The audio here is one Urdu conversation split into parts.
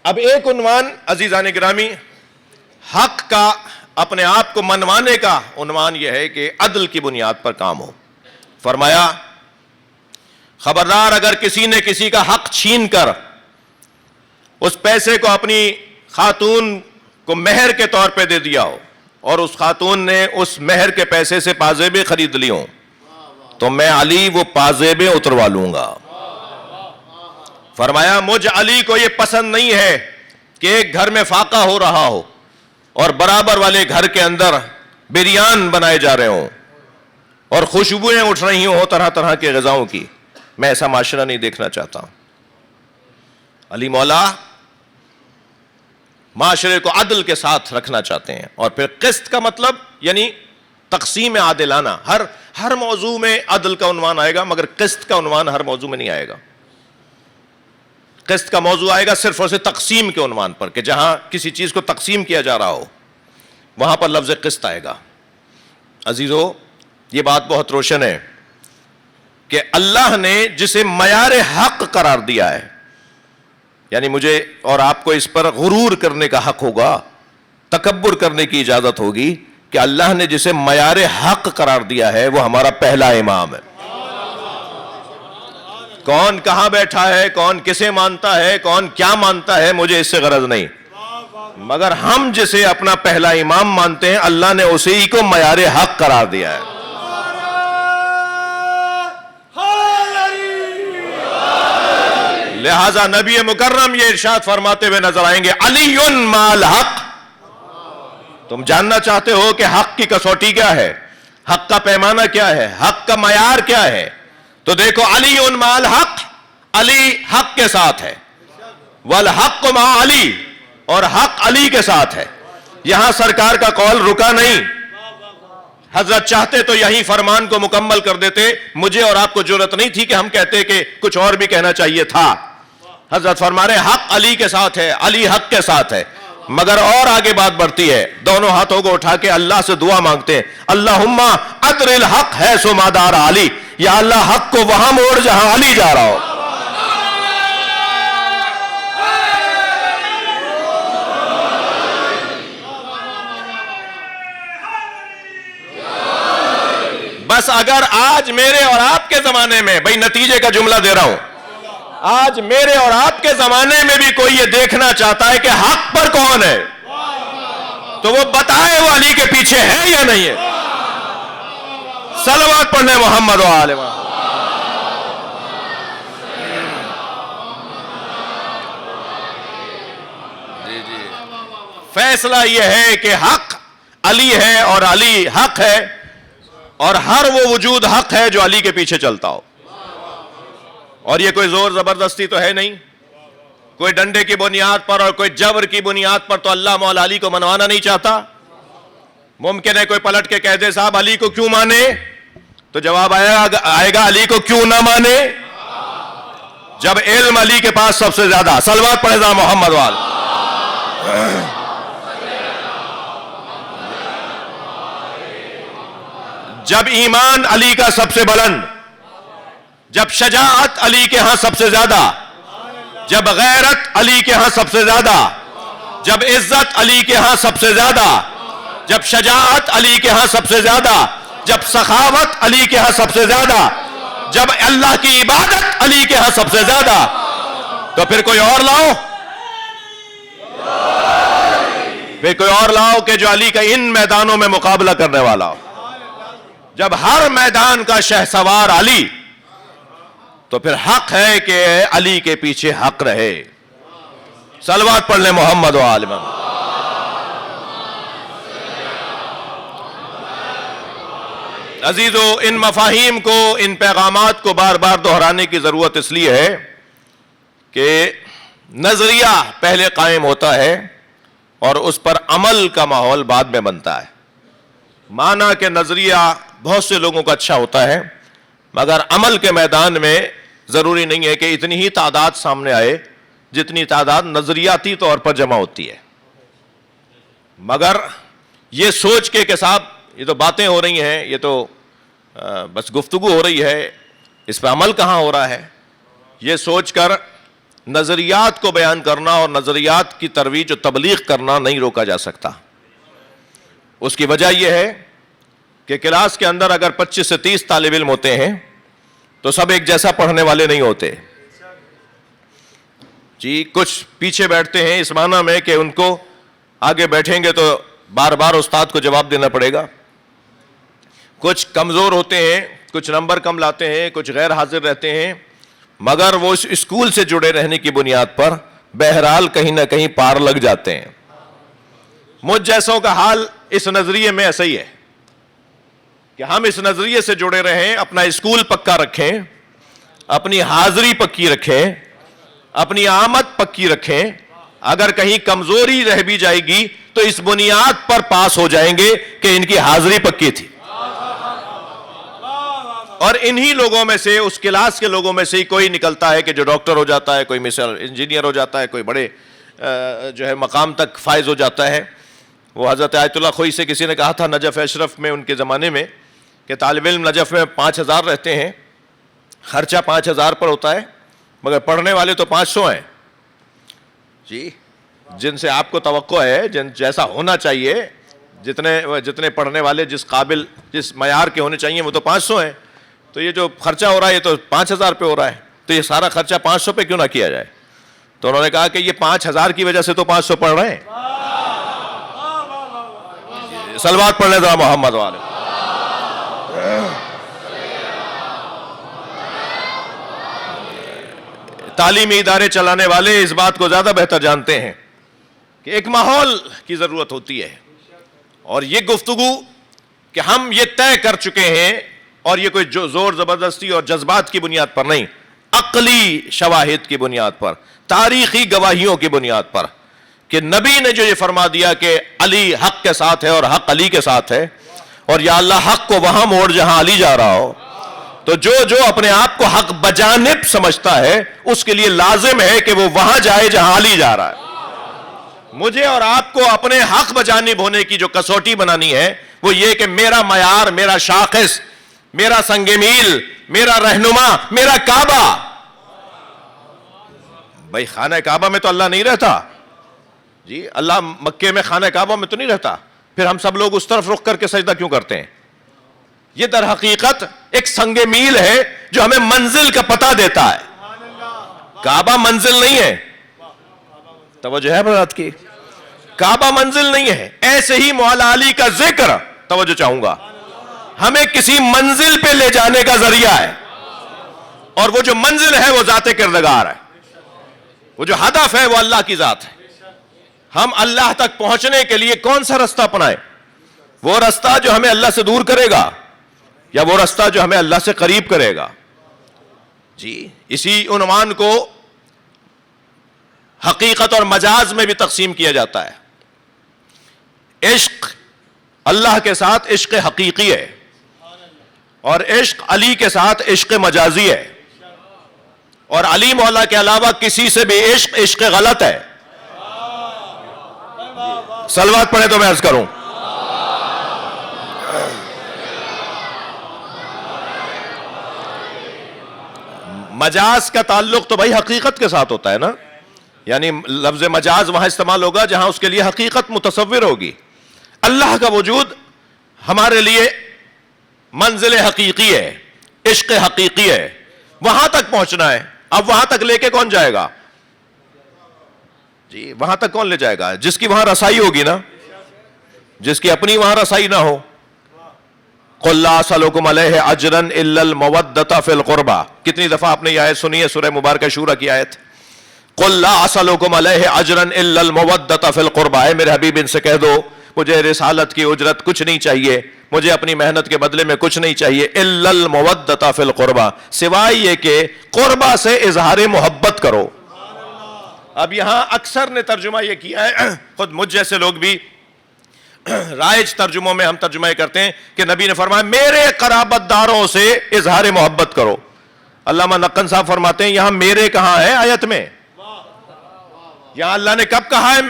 اب ایک عنوان عزیزان گرامی حق کا اپنے آپ کو منوانے کا عنوان یہ ہے کہ عدل کی بنیاد پر کام ہو. فرمایا خبردار اگر کسی نے کسی کا حق چھین کر اس پیسے کو اپنی خاتون کو مہر کے طور پہ دے دیا ہو اور اس خاتون نے اس مہر کے پیسے سے پازیبیں خرید لی ہوں تو میں علی وہ پازیبیں اتروا لوں گا. فرمایا مجھ علی کو یہ پسند نہیں ہے کہ ایک گھر میں فاقہ ہو رہا ہو اور برابر والے گھر کے اندر بریان بنائے جا رہے ہوں اور خوشبوئیں اٹھ رہی ہوں طرح طرح کے غذاؤں کی. میں ایسا معاشرہ نہیں دیکھنا چاہتا. علی مولا معاشرے کو عدل کے ساتھ رکھنا چاہتے ہیں. اور پھر قسط کا مطلب یعنی تقسیم عادلانہ. ہر موضوع میں عدل کا عنوان آئے گا مگر قسط کا عنوان ہر موضوع میں نہیں آئے گا. قسط کا موضوع آئے گا صرف اور صرف تقسیم کے عنوان پر کہ جہاں کسی چیز کو تقسیم کیا جا رہا ہو وہاں پر لفظ قسط آئے گا. عزیزو یہ بات بہت روشن ہے کہ اللہ نے جسے معیار حق قرار دیا ہے یعنی مجھے اور آپ کو اس پر غرور کرنے کا حق ہوگا, تکبر کرنے کی اجازت ہوگی کہ اللہ نے جسے معیار حق قرار دیا ہے وہ ہمارا پہلا امام ہے. کون کہاں بیٹھا ہے, کون کسے مانتا ہے, کون کیا مانتا ہے, مجھے اس سے غرض نہیں, مگر ہم جسے اپنا پہلا امام مانتے ہیں اللہ نے اسی ہی کو معیار حق قرار دیا ہے. لہذا نبی مکرم یہ ارشاد فرماتے ہوئے نظر آئیں گے علی مال حق. تم جاننا چاہتے ہو کہ حق کی کسوٹی کیا ہے, حق کا پیمانہ کیا ہے, حق کا معیار کیا ہے, تو دیکھو علی مال حق, علی حق کے ساتھ ہے. والحق مع علی, اور حق علی کے ساتھ ہے. یہاں سرکار کا قول رکا نہیں. حضرت چاہتے تو یہی فرمان کو مکمل کر دیتے, مجھے اور آپ کو جرأت نہیں تھی کہ ہم کہتے کہ کچھ اور بھی کہنا چاہیے تھا. حضرت فرما رہے حق علی کے ساتھ ہے, علی حق کے ساتھ ہے. مگر اور آگے بات بڑھتی ہے, دونوں ہاتھوں کو اٹھا کے اللہ سے دعا مانگتے ہیں اللہم ادر الحق ہے سو مادار علی, یا اللہ حق کو وہاں موڑ جہاں علی جا رہا ہو. بس اگر آج میرے اور آپ کے زمانے میں, بھئی نتیجے کا جملہ دے رہا ہوں, آج میرے اور آپ کے زمانے میں بھی کوئی یہ دیکھنا چاہتا ہے کہ حق پر کون ہے تو وہ بتائے وہ علی کے پیچھے ہے یا نہیں ہے. صلوات پڑھنے محمد و آل محمد. فیصلہ یہ ہے کہ حق علی ہے اور علی حق ہے, اور ہر وہ وجود حق ہے جو علی کے پیچھے چلتا ہو. اور یہ کوئی زور زبردستی تو ہے نہیں, کوئی ڈنڈے کی بنیاد پر اور کوئی جبر کی بنیاد پر تو اللہ مولا علی کو منوانا نہیں چاہتا. ممکن ہے کوئی پلٹ کے کہہ دے صاحب علی کو کیوں مانے, تو جواب آئے گا علی کو کیوں نہ مانے جب علم علی کے پاس سب سے زیادہ. صلوات پڑھے ذرا محمد وال. جب ایمان علی کا سب سے بلند, جب شجاعت علی کے ہاں سب سے زیادہ, جب غیرت علی کے ہاں سب سے زیادہ, جب عزت علی کے ہاں سب سے زیادہ, جب شجاعت علی کے ہاں سب سے زیادہ, جب سخاوت علی کے ہاں سب سے زیادہ, جب اللہ کی عبادت علی کے ہاں سب سے زیادہ, تو پھر کوئی اور لاؤ, پھر کوئی اور لاؤ کہ جو علی کا ان میدانوں میں مقابلہ کرنے والا ہو. جب ہر میدان کا شہسوار علی, تو پھر حق ہے کہ علی کے پیچھے حق رہے. صلوات پڑھ لیں محمد و آل محمد. عزیزو ان مفاہیم کو, ان پیغامات کو بار بار دہرانے کی ضرورت اس لیے ہے کہ نظریہ پہلے قائم ہوتا ہے اور اس پر عمل کا ماحول بعد میں بنتا ہے. مانا کہ نظریہ بہت سے لوگوں کا اچھا ہوتا ہے مگر عمل کے میدان میں ضروری نہیں ہے کہ اتنی ہی تعداد سامنے آئے جتنی تعداد نظریاتی طور پر جمع ہوتی ہے. مگر یہ سوچ کے کہ صاحب یہ تو باتیں ہو رہی ہیں, یہ تو بس گفتگو ہو رہی ہے, اس پہ عمل کہاں ہو رہا ہے, یہ سوچ کر نظریات کو بیان کرنا اور نظریات کی ترویج و تبلیغ کرنا نہیں روکا جا سکتا. اس کی وجہ یہ ہے کہ کلاس کے اندر اگر 25 سے 30 طالب علم ہوتے ہیں تو سب ایک جیسا پڑھنے والے نہیں ہوتے جی. کچھ پیچھے بیٹھتے ہیں اس معنی میں کہ ان کو آگے بیٹھیں گے تو بار بار استاد کو جواب دینا پڑے گا. کچھ کمزور ہوتے ہیں, کچھ نمبر کم لاتے ہیں, کچھ غیر حاضر رہتے ہیں, مگر وہ اس اسکول سے جڑے رہنے کی بنیاد پر بہرحال کہیں نہ کہیں پار لگ جاتے ہیں. مجھ جیسوں کا حال اس نظریے میں ایسا ہی ہے کہ ہم اس نظریے سے جڑے رہیں, اپنا اسکول پکا رکھیں, اپنی حاضری پکی رکھیں, اپنی آمد پکی رکھیں. اگر کہیں کمزوری رہ بھی جائے گی تو اس بنیاد پر پاس ہو جائیں گے کہ ان کی حاضری پکی تھی. اور انہی لوگوں میں سے, اس کلاس کے لوگوں میں سے ہی کوئی نکلتا ہے کہ جو ڈاکٹر ہو جاتا ہے, کوئی مثال انجینئر ہو جاتا ہے, کوئی بڑے جو ہے مقام تک فائز ہو جاتا ہے. وہ حضرت آیت اللہ خوئی سے کسی نے کہا تھا نجف اشرف میں ان کے زمانے میں کہ طالب علم نجف میں 5000 رہتے ہیں, خرچہ 5000 پر ہوتا ہے, مگر پڑھنے والے تو 500 ہیں جی. جن سے آپ کو توقع ہے, جیسا ہونا چاہیے, جتنے پڑھنے والے جس قابل جس معیار کے ہونے چاہیے وہ تو 500 ہیں. تو یہ جو خرچہ ہو رہا ہے یہ تو 5000 پہ ہو رہا ہے, تو یہ سارا خرچہ 500 پہ کیوں نہ کیا جائے. تو انہوں نے کہا کہ یہ 5000 کی وجہ سے تو 500 پڑھ رہے ہیں. صلوات پڑھ لیں ذرا محمد والے. تعلیمی ادارے چلانے والے اس بات کو زیادہ بہتر جانتے ہیں کہ ایک ماحول کی ضرورت ہوتی ہے, اور یہ گفتگو کہ ہم یہ طے کر چکے ہیں, اور یہ کوئی زور زبردستی اور جذبات کی بنیاد پر نہیں, عقلی شواہد کی بنیاد پر, تاریخی گواہیوں کی بنیاد پر, کہ نبی نے جو یہ فرما دیا کہ علی حق کے ساتھ ہے اور حق علی کے ساتھ ہے, اور یا اللہ حق کو وہاں موڑ جہاں علی جا رہا ہو. تو جو اپنے آپ کو حق بجانب سمجھتا ہے اس کے لیے لازم ہے کہ وہ وہاں جائے جہاں علی جا رہا ہے. مجھے اور آپ کو اپنے حق بجانب ہونے کی جو کسوٹی بنانی ہے وہ یہ کہ میرا معیار, میرا شاخص, میرا سنگ میل, میرا رہنما, میرا کعبہ. بھائی خانہ کعبہ میں تو اللہ نہیں رہتا جی, اللہ مکے میں خانہ کعبہ میں تو نہیں رہتا, پھر ہم سب لوگ اس طرف رخ کر کے سجدہ کیوں کرتے ہیں؟ یہ در حقیقت ایک سنگ میل ہے جو ہمیں منزل کا پتہ دیتا ہے. کعبہ منزل نہیں ہے, توجہ ہے برات کی, کعبہ منزل نہیں ہے. ایسے ہی مولا علی کا ذکر, توجہ چاہوں گا, ہمیں کسی منزل پہ لے جانے کا ذریعہ ہے, اور وہ جو منزل ہے وہ ذات کردگار ہے, وہ جو ہدف ہے وہ اللہ کی ذات ہے. ہم اللہ تک پہنچنے کے لیے کون سا رستہ اپنائیں؟ وہ رستہ جو ہمیں اللہ سے دور کرے گا یا وہ رستہ جو ہمیں اللہ سے قریب کرے گا جی. اسی عنوان کو حقیقت اور مجاز میں بھی تقسیم کیا جاتا ہے. عشق اللہ کے ساتھ عشق حقیقی ہے, اور عشق علی کے ساتھ عشق مجازی ہے, اور علی مولا کے علاوہ کسی سے بھی عشق غلط ہے. صلوات پڑھے تو میں عرض کروں. مجاز کا تعلق تو بھائی حقیقت کے ساتھ ہوتا ہے نا, یعنی لفظ مجاز وہاں استعمال ہوگا جہاں اس کے لیے حقیقت متصور ہوگی. اللہ کا وجود ہمارے لیے منزل حقیقی ہے, عشق حقیقی ہے, وہاں تک پہنچنا ہے. اب وہاں تک لے کے کون جائے گا جی؟ وہاں تک کون لے جائے گا؟ جس کی وہاں رسائی ہوگی نا, جس کی اپنی وہاں رسائی نہ ہو. قُلْ لَا أَسْأَلُكُمْ عَلَيْهِ أَجْرًا إِلَّا الْمَوَدَّةَ فِي الْقُرْبَى. کتنی دفعہ آپ نے یہ آیت سنی ہے سورہ مبارکہ شورى کی آیت, قُلْ لَا أَسْأَلُكُمْ عَلَيْهِ أَجْرًا إِلَّا الْمَوَدَّةَ فِي الْقُرْبَى. اے میرے حبیب ان سے کہہ دو مجھے رسالت کی اجرت کچھ نہیں چاہیے, مجھے اپنی محنت کے بدلے میں کچھ نہیں چاہیے. إِلَّا الْمَوَدَّةَ فِي الْقُرْبَى, سوائے یہ کہ قربہ سے اظہار محبت کرو. اب یہاں اکثر نے ترجمہ یہ کیا ہے, خود مجھ جیسے لوگ بھی رائج ترجموں میں ہم ترجمہ کرتے ہیں کہ نبی نے فرمایا میرے قرابت داروں سے اظہار محبت کرو. علامہ نقن صاحب فرماتے ہیں یہاں میرے کہاں ہے آیت میں؟ یہاں اللہ نے کب کہا ہے,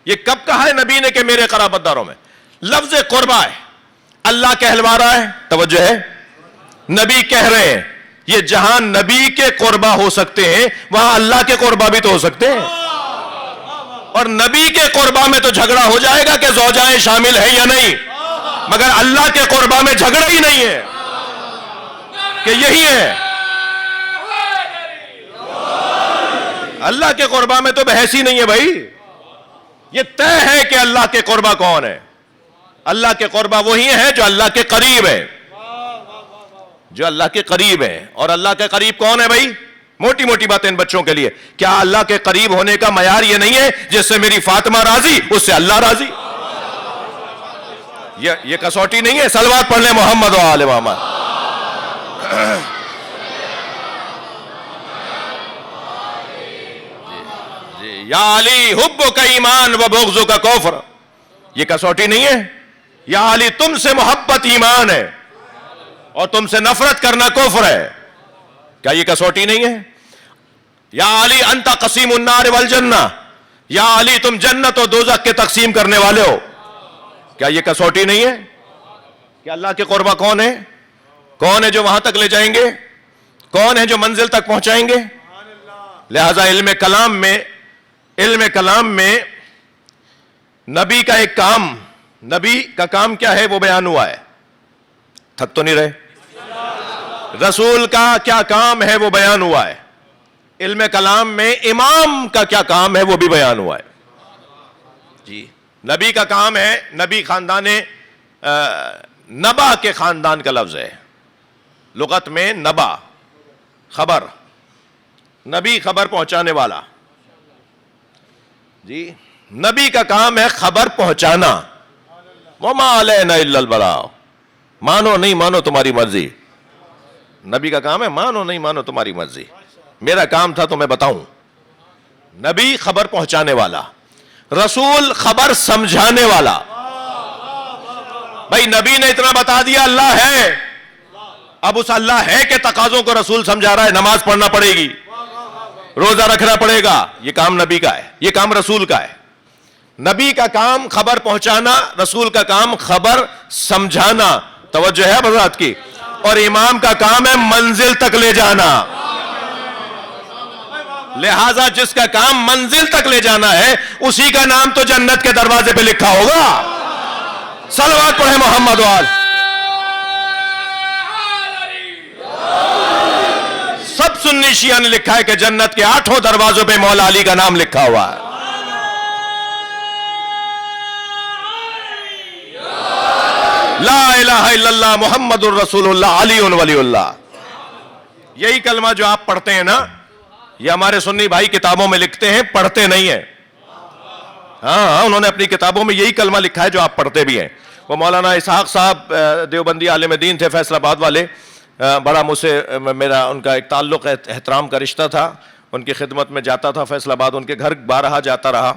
یہ کب کہا ہے نبی نے کہ میرے قرابت داروں میں؟ لفظ قربہ ہے, اللہ کہلوا رہا ہے, توجہ ہے, نبی کہہ رہے ہیں, یہ جہاں نبی کے قربا ہو سکتے ہیں وہاں اللہ کے قربا بھی تو ہو سکتے ہیں. اور نبی کے قربا میں تو جھگڑا ہو جائے گا کہ زوجائیں شامل ہیں یا نہیں, مگر اللہ کے قربا میں جھگڑا ہی نہیں ہے کہ یہی ہے. اللہ کے قربا میں تو بحث ہی نہیں ہے بھائی. یہ طے ہے کہ اللہ کے قربا کون ہے. اللہ کے قربا وہی ہے جو اللہ کے قریب ہے, جو اللہ کے قریب ہے. اور اللہ کے قریب کون ہے بھائی؟ موٹی موٹی باتیں ان بچوں کے لیے. کیا اللہ کے قریب ہونے کا معیار یہ نہیں ہے جس سے میری فاطمہ راضی اس سے اللہ راضی؟ یہ کسوٹی نہیں ہے. صلوات پڑھ لیں محمد و آل محمد. یا علی حبک ایمان و بغضک کفر. یہ کسوٹی نہیں ہے. یا علی تم سے محبت ایمان ہے اور تم سے نفرت کرنا کفر ہے. کیا یہ کسوٹی نہیں ہے؟ یا علی انت قسیم النار والجنہ. یا علی تم جنت و دوزخ کے تقسیم کرنے والے ہو. کیا یہ کسوٹی نہیں ہے؟ کہ اللہ کے قربا کون ہے؟ کون ہے جو وہاں تک لے جائیں گے؟ کون ہے جو منزل تک پہنچائیں گے؟ لہذا علم کلام میں نبی کا ایک کام, نبی کا کام کیا ہے وہ بیان ہوا ہے. تھک تو نہیں رہے؟ رسول کا کیا کام ہے وہ بیان ہوا ہے. علم کلام میں امام کا کیا کام ہے وہ بھی بیان ہوا ہے. جی نبی کا کام ہے, نبی خاندان نبا کے خاندان کا لفظ ہے. لغت میں نبا خبر, نبی خبر پہنچانے والا. جی نبی کا کام ہے خبر پہنچانا. وما علینا الا البلاغ. مانو نہیں مانو تمہاری مرضی. نبی کا کام ہے مانو نہیں مانو تمہاری مرضی. میرا کام تھا تو میں بتاؤں. نبی خبر پہنچانے والا, رسول خبر سمجھانے والا. بھائی نبی نے اتنا بتا دیا اللہ ہے, اب اس اللہ ہے کے تقاضوں کو رسول سمجھا رہا ہے. نماز پڑھنا پڑے گی, روزہ رکھنا پڑے گا. یہ کام نبی کا ہے, یہ کام رسول کا ہے. نبی کا کام خبر پہنچانا, رسول کا کام خبر سمجھانا. توجہ ہے حضرات کی. اور امام کا کام ہے منزل تک لے جانا. لہذا جس کا کام منزل تک لے جانا ہے اسی کا نام تو جنت کے دروازے پہ لکھا ہوگا. صلوات پڑھیں محمد وال. سب سنی شیعہ نے لکھا ہے کہ جنت کے 8 دروازوں پہ مولا علی کا نام لکھا ہوا ہے. لا الہ الا اللہ محمد الرسول اللہ علی ولی اللہ. یہی کلمہ جو آپ پڑھتے ہیں نا, یہ ہمارے سنی بھائی کتابوں میں لکھتے ہیں, پڑھتے نہیں ہیں. ہاں انہوں نے اپنی کتابوں میں یہی کلمہ لکھا ہے جو آپ پڑھتے بھی ہیں. وہ مولانا اسحاق صاحب دیوبندی عالم دین تھے, فیصل آباد والے. بڑا مجھ سے میرا ان کا ایک تعلق احترام کا رشتہ تھا. ان کی خدمت میں جاتا تھا فیصل آباد, ان کے گھر بارہا جاتا رہا.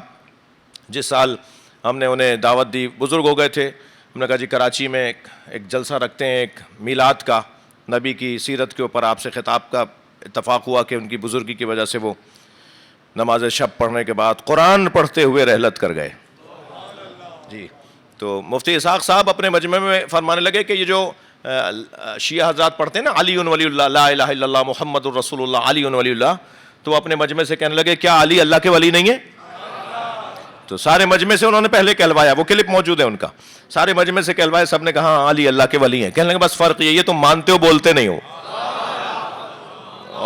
جس سال ہم نے انہیں دعوت دی, بزرگ ہو گئے تھے, ہم نے کہا جی کراچی میں ایک جلسہ رکھتے ہیں ایک میلاد کا, نبی کی سیرت کے اوپر آپ سے خطاب کا اتفاق ہوا کہ ان کی بزرگی کی وجہ سے وہ نماز شب پڑھنے کے بعد قرآن پڑھتے ہوئے رحلت کر گئے. جی تو مفتی اسحاق صاحب اپنے مجمع میں فرمانے لگے کہ یہ جو شیعہ حضرات پڑھتے ہیں نا علی ولی اللہ, لا الہ الا اللہ محمد الرسول اللہ علی ولی اللہ, تو اپنے مجمع سے کہنے لگے کیا علی اللہ کے ولی نہیں ہے؟ تو سارے مجمع سے انہوں نے پہلے کہلوایا, وہ کلپ موجود ہے ان کا, سارے مجمع سے کہلوایا, سب نے کہا علی اللہ کے ولی ہیں. کہنے لگے بس فرق یہ تم مانتے ہو بولتے نہیں ہو.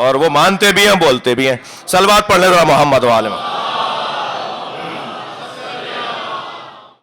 اور وہ مانتے بھی ہیں بولتے بھی ہیں. صلوات پڑھ لے ذرا محمد وعلم.